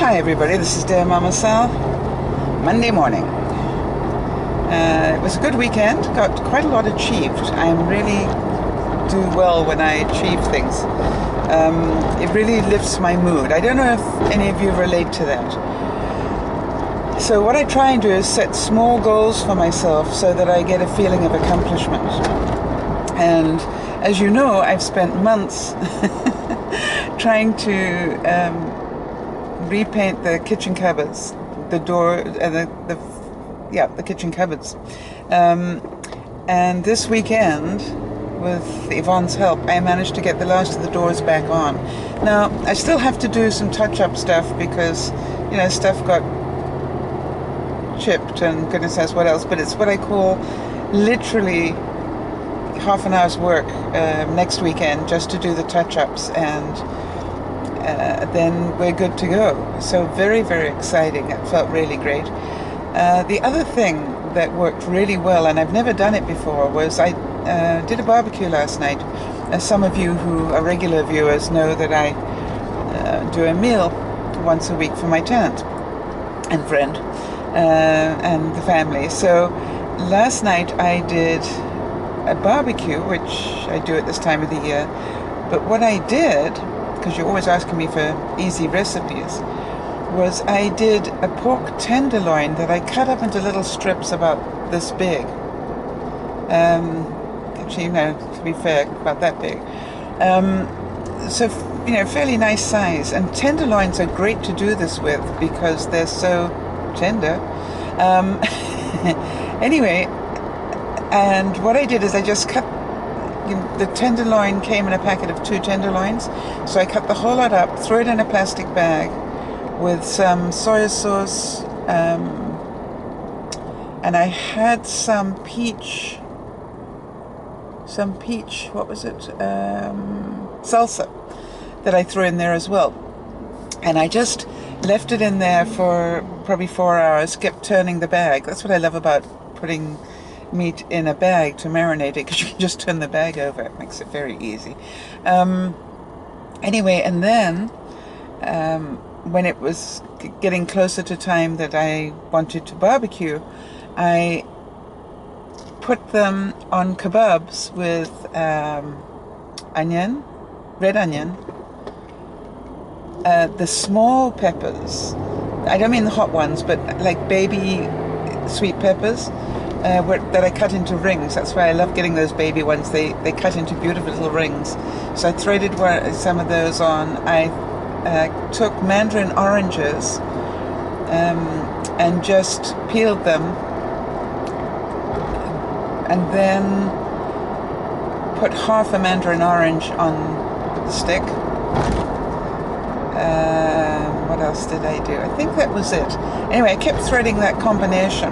Hi everybody, this is DearMamaSal's Monday morning. It was a good weekend, got quite a lot achieved. I really do well when I achieve things. It really lifts my mood. I don't know if any of you relate to that. So what I try and do is set small goals for myself so that I get a feeling of accomplishment. And as you know, I've spent months trying to repaint the kitchen cupboards, the door, the kitchen cupboards. And this weekend, with Yvonne's help, I managed to get the last of the doors back on. Now, I still have to do some touch-up stuff because, you know, stuff got chipped and goodness knows what else, but it's what I call literally half an hour's work next weekend just to do the touch-ups, and then we're good to go. So very, very exciting. It felt really great. The other thing that worked really well, and I've never done it before, was I did a barbecue last night. As some of you who are regular viewers know that I do a meal once a week for my tenant and friend and the family. So last night I did a barbecue, which I do at this time of the year. But what I did, because you're always asking me for easy recipes, was I did a pork tenderloin that I cut up into little strips about this big. Actually, no, to be fair, about that big. So, you know, fairly nice size. And tenderloins are great to do this with because they're so tender. Anyway, and what I did is I just cut, the tenderloin came in a packet of 2 tenderloins, so I cut the whole lot up, threw it in a plastic bag with some soy sauce, and I had some peach, what was it, salsa that I threw in there as well. And I just left it in there for probably 4 hours, kept turning the bag. That's what I love about putting meat in a bag to marinate it, because you can just turn the bag over. It makes it very easy. Anyway, and then when it was getting closer to time that I wanted to barbecue, I put them on kebabs with onion, red onion, the small peppers. I don't mean the hot ones, but like baby sweet peppers. That I cut into rings. That's why I love getting those baby ones. They cut into beautiful little rings. So I threaded some of those on. I took mandarin oranges and just peeled them, and then put half a mandarin orange on the stick. What else did I do? I think that was it. Anyway, I kept threading that combination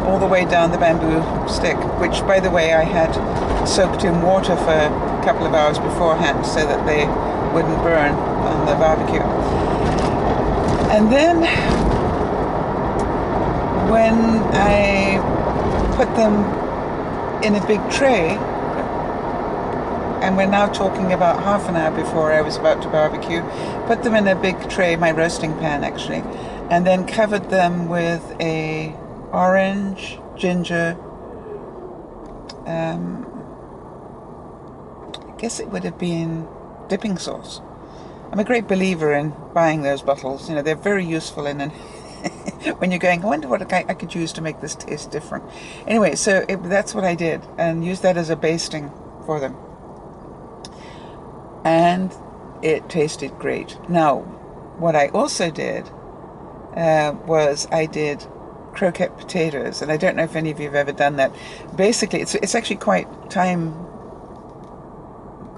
all the way down the bamboo stick, which, by the way, I had soaked in water for a couple of hours beforehand so that they wouldn't burn on the barbecue. And then when I put them in a big tray, and we're now talking about half an hour before I was about to barbecue, put them in a big tray, my roasting pan actually, and then covered them with a orange, ginger, I guess it would have been dipping sauce. I'm a great believer in buying those bottles. You know, they're very useful in when you're going, I wonder what I could use to make this taste different. Anyway, so that's what I did, and used that as a basting for them. And it tasted great. Now, what I also did was I did croquette potatoes, and I don't know if any of you have ever done that. Basically, it's actually quite time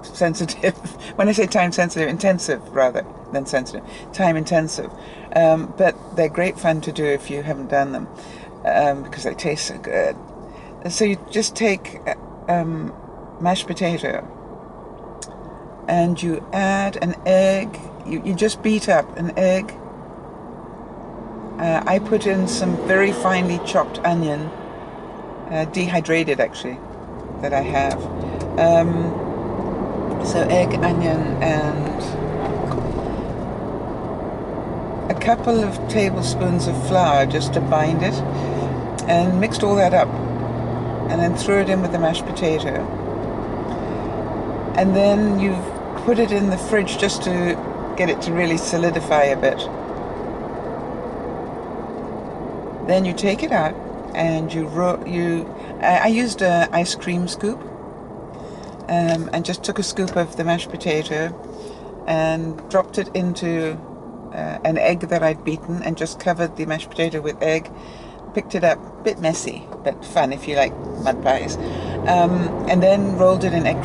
sensitive. When I say time sensitive, intensive rather than sensitive, time intensive. But they're great fun to do if you haven't done them, because they taste so good. So you just take mashed potato, and you add an egg. You just beat up an egg. I put in some very finely chopped onion, dehydrated actually, that I have. So egg, onion, and a couple of tablespoons of flour just to bind it, and mixed all that up, and then threw it in with the mashed potato. And then you put it in the fridge just to get it to really solidify a bit. Then you take it out and I used an ice cream scoop, and just took a scoop of the mashed potato and dropped it into an egg that I'd beaten, and just covered the mashed potato with egg. Picked it up, a bit messy, but fun if you like mud pies. And then rolled it in in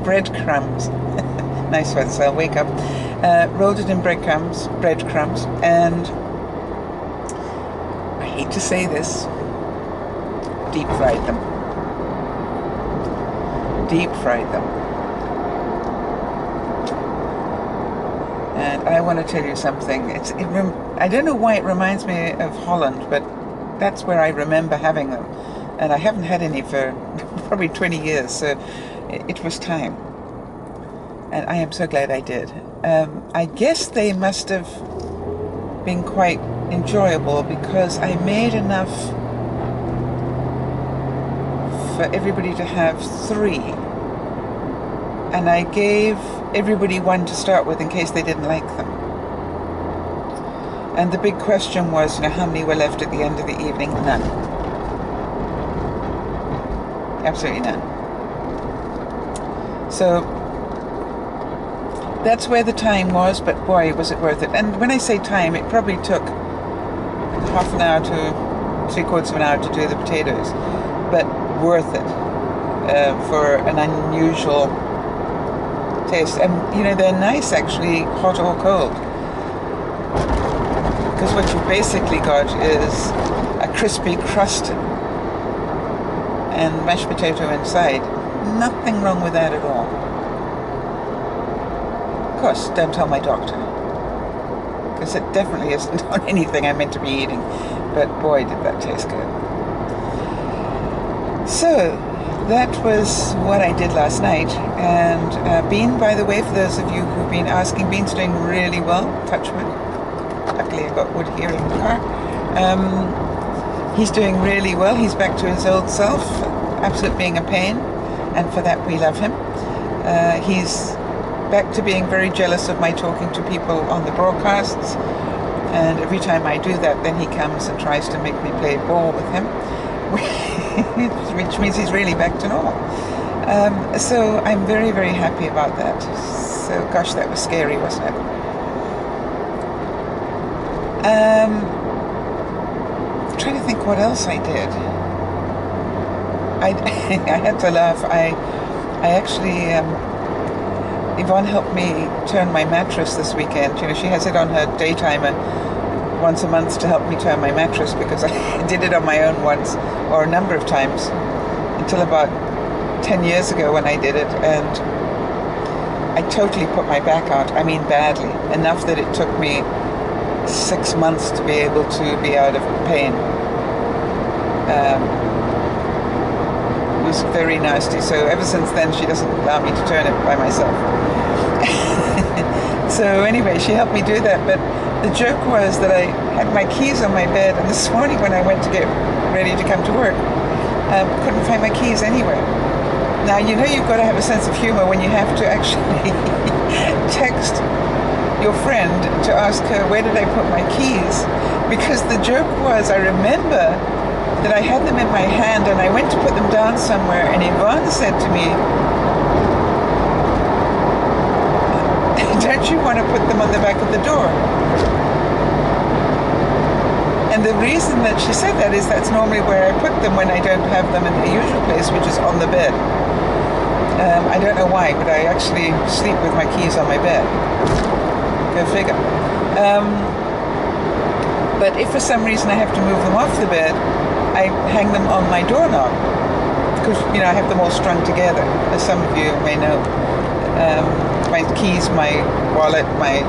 breadcrumbs. Nice one, so I'll wake up. Rolled it in breadcrumbs, and I hate to say this, deep fried them. And I want to tell you something. I don't know why it reminds me of Holland, but that's where I remember having them. And I haven't had any for probably 20 years, so it was time. And I am so glad I did. I guess they must have been quite enjoyable because I made enough for everybody to have 3. And I gave everybody 1 to start with in case they didn't like them. And the big question was, how many were left at the end of the evening? None. Absolutely none. So that's where the time was, but boy, was it worth it. And when I say time, it probably took half an hour to 3/4 of an hour to do the potatoes, but worth it for an unusual taste. And they're nice actually, hot or cold, because what you basically got is a crispy crust and mashed potato inside. Nothing wrong with that at all. Of course, don't tell my doctor, because it definitely isn't on anything I'm meant to be eating, but boy did that taste good. So that was what I did last night. And Bean, by the way, for those of you who've been asking, Bean's doing really well, touch wood. Luckily I've got wood here in the car. He's doing really well. He's back to his old self, absolute being a pain, and for that we love him. He's back to being very jealous of my talking to people on the broadcasts, and every time I do that, then he comes and tries to make me play ball with him, which means he's really back to normal. So I'm very, very happy about that. So gosh, that was scary, wasn't it? I'm trying to think what else I did. I had to laugh. I actually, Yvonne helped me turn my mattress this weekend. She has it on her day timer once a month to help me turn my mattress, because I did it on my own once, or a number of times, until about 10 years ago when I did it, and I totally put my back out. I mean badly, enough that it took me 6 months to be able to be out of pain. It was very nasty, so ever since then she doesn't allow me to turn it by myself. So anyway, she helped me do that, but the joke was that I had my keys on my bed, and this morning when I went to get ready to come to work, couldn't find my keys anywhere. Now, you've got to have a sense of humor when you have to actually text your friend to ask her, where did I put my keys? Because the joke was, I remember that I had them in my hand and I went to put them down somewhere, and Yvonne said to me, don't you want to put them on the back of the door? And the reason that she said that is that's normally where I put them when I don't have them in the usual place, which is on the bed. I don't know why, but I actually sleep with my keys on my bed. Go figure. But if for some reason I have to move them off the bed, I hang them on my doorknob, because I have them all strung together, as some of you may know. My keys, my wallet, my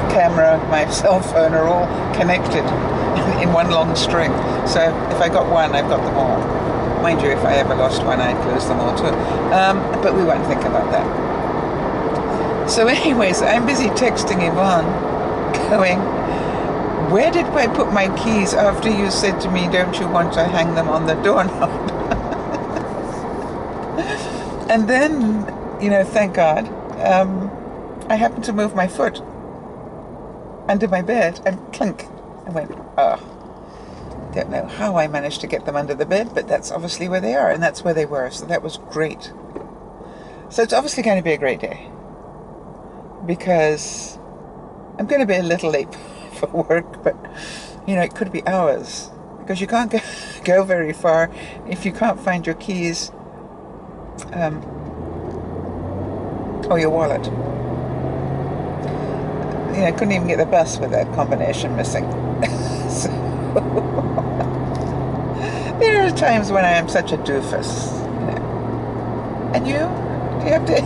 camera, my cell phone are all connected in one long string. So if I got one, I've got them all. Mind you, if I ever lost one, I'd lose them all too. But we won't think about that. So anyways, I'm busy texting Yvonne, going, where did I put my keys after you said to me, don't you want to hang them on the doorknob? And then, thank God, I happened to move my foot under my bed and clink. I went, don't know how I managed to get them under the bed, but that's obviously where they are, and that's where they were, so that was great. So it's obviously going to be a great day, because I'm going to be a little late for work, but, it could be hours, because you can't go very far if you can't find your keys or your wallet. I couldn't even get the bus with that combination missing. So, there are times when I am such a doofus, And you? Do you have to?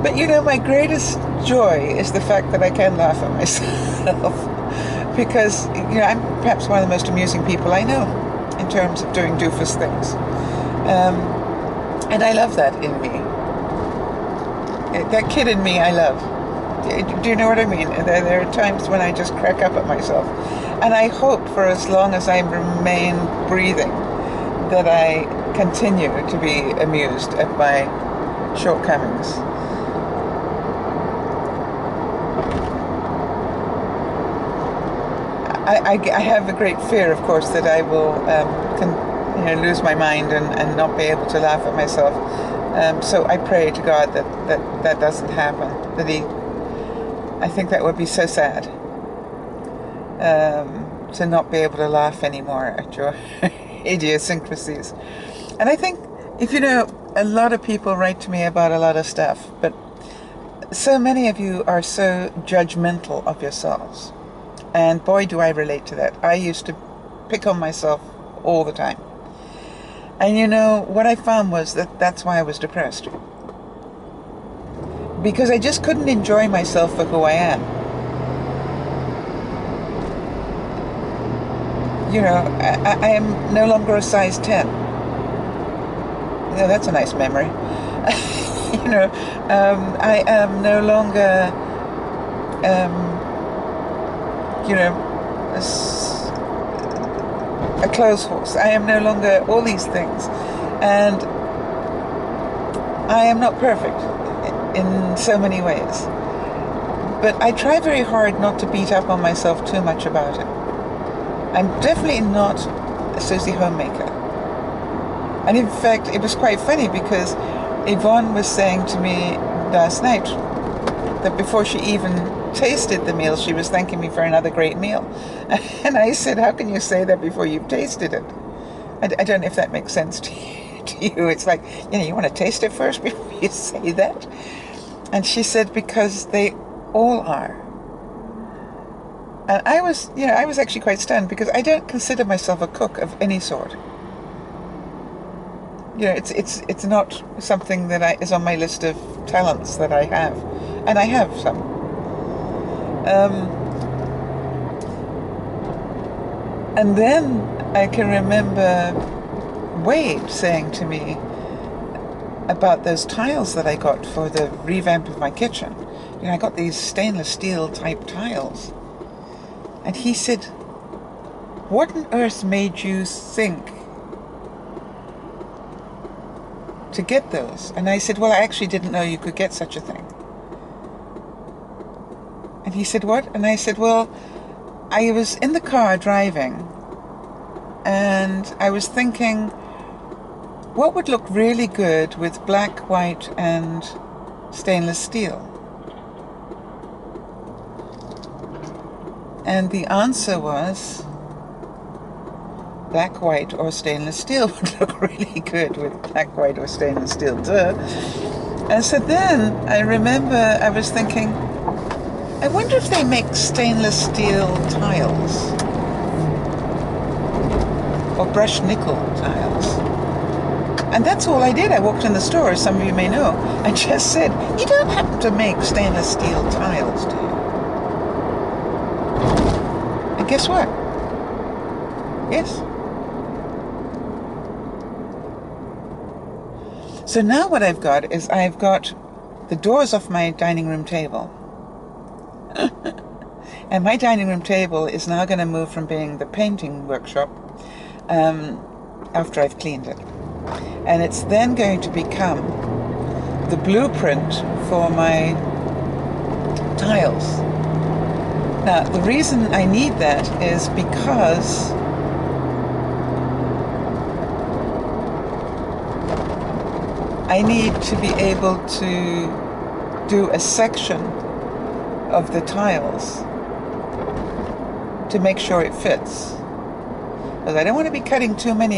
But my greatest joy is the fact that I can laugh at myself. Because, I'm perhaps one of the most amusing people I know in terms of doing doofus things. And I love that in me. That kid in me I love. Do you know what I mean? There are times when I just crack up at myself. And I hope for as long as I remain breathing that I continue to be amused at my shortcomings. I have a great fear, of course, that I will lose my mind and not be able to laugh at myself. So I pray to God that doesn't happen. I think that would be so sad, to not be able to laugh anymore at your idiosyncrasies. And I think, a lot of people write to me about a lot of stuff, but so many of you are so judgmental of yourselves. And boy, do I relate to that. I used to pick on myself all the time. And what I found was that's why I was depressed. Because I just couldn't enjoy myself for who I am. I am no longer a size 10. That's a nice memory. I am no longer, a clothes horse. I am no longer all these things. And I am not perfect in so many ways. But I try very hard not to beat up on myself too much about it. I'm definitely not a Susie homemaker. And in fact, it was quite funny because Yvonne was saying to me last night that before she even tasted the meal, she was thanking me for another great meal. And I said, how can you say that before you've tasted it? I don't know if that makes sense to you. It's like, you want to taste it first before you say that? And she said, because they all are. And I was actually quite stunned, because I don't consider myself a cook of any sort. It's not something that is on my list of talents that I have. And I have some. And then I can remember Wade saying to me about those tiles that I got for the revamp of my kitchen. I got these stainless steel type tiles. And he said, what on earth made you think to get those? And I said, well, I actually didn't know you could get such a thing. And he said, what? And I said, well, I was in the car driving, and I was thinking, what would look really good with black, white, and stainless steel? And the answer was black, white, or stainless steel would look really good with black, white, or stainless steel. Duh. And so then I remember I was thinking, I wonder if they make stainless steel tiles or brushed nickel tiles. And that's all I did. I walked in the store, as some of you may know, and just said, you don't happen to make stainless steel tiles, do you? And guess what? Yes. So now what I've got is I've got the doors off my dining room table. And my dining room table is now going to move from being the painting workshop after I've cleaned it. And it's then going to become the blueprint for my tiles. Now, the reason I need that is because I need to be able to do a section of the tiles to make sure it fits. Because I don't want to be cutting too many